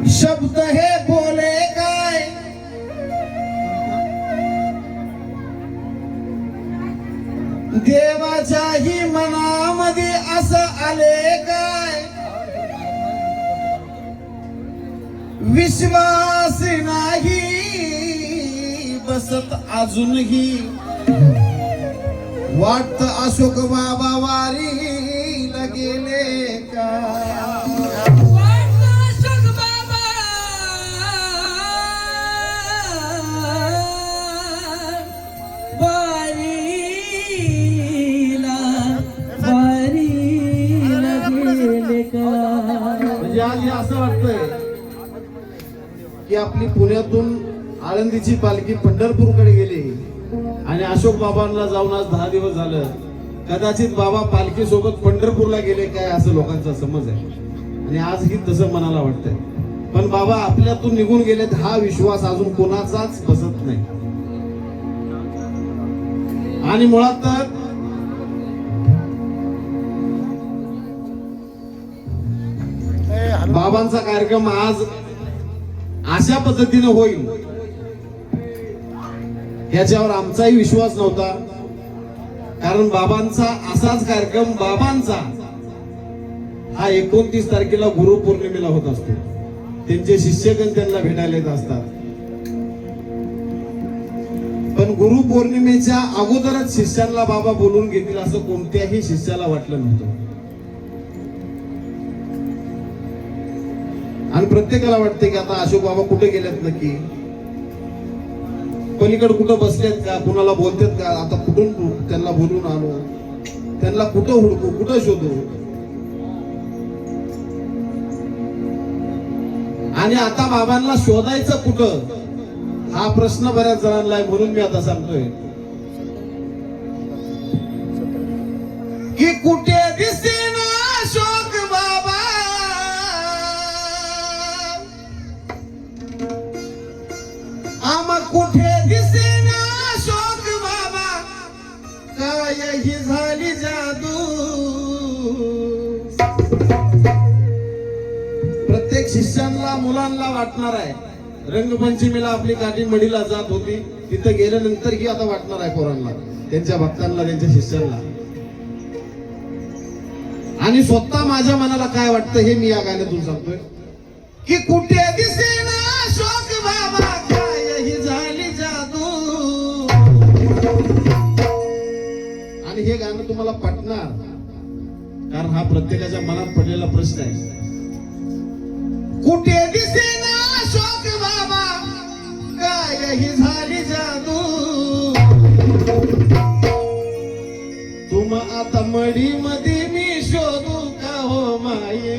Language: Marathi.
शब्द हे बोले काय, देवाच्याही मनामध्ये असं आले काय, विश्वास नाही बसत अजूनही, वाटत अशोक बाबा वारीला गेले का, म्हणजे आज हे असं वाटतंय की आपली पुण्यातून आळंदीची पालखी पंढरपूरकडे गेली आणि अशोक बाबांना जाऊन आज 10 दिवस झालं. कदाचित बाबा पालखी सोबत पंढरपूरला गेले काय असं लोकांचा समज आहे आणि आजही तसं मनाला वाटतंय. पण बाबा आपल्यातून निघून गेलेत हा विश्वास अजून कोणाचाच बसत नाही. आणि मुळात तर बाबांचा कार्यक्रम आज अशा पद्धतीने होईल याच्यावर आमचाही विश्वास नव्हता. कारण बाबांचा असाच कार्यक्रम बाबांचा हा 29 तारखेला गुरुपौर्णिमेला होत असतो. त्यांचे शिष्यगण त्यांना भेटायला येत असतात. पण गुरुपौर्णिमेच्या अगोदरच शिष्यांना बाबा बोलून घेतील असं कोणत्याही शिष्याला वाटलं नव्हतं. आणि प्रत्येकाला वाटते की आता अशोक बाबा कुठे गेलेत नक्की, पलीकडे कुठं बसलेत का, कुणाला बोलतेत का, आता कुठून त्यांना बोलून आलो, त्यांना कुठं हुडकू, कुठं शोधू. आणि आता बाबांना शोधायचं कुठं हा प्रश्न बऱ्याच जणांना आहे. म्हणून मी आता सांगतोय की कुठे दिसेना अशोक बाबा, आम्हा कुठे दिसेना अशोक बाबा, काय ही झाली जादू. प्रत्येक शिष्यांना मुलांना वाटणार आहे. रंगपंचमीला आपली काठी मडीला जात होती, तिथं गेल्यानंतर ही आता वाटणार आहे पोरांना, त्यांच्या भक्तांना, त्यांच्या शिष्यांना. आणि स्वतः माझ्या मनाला काय वाटतं हे मी या गाण्यातून सांगतोय की कुठे दिसेना अशोक बाबा, काय ही झाली जादू. आणि हे गाणं तुम्हाला पटणार कारण हा प्रत्येकाच्या मनात पडलेला प्रश्न आहे. कुठे दिसेना अशोक बाबा, काय ही झाली जादू. तुम आता मडी मध्ये मी शोधू का हो माये.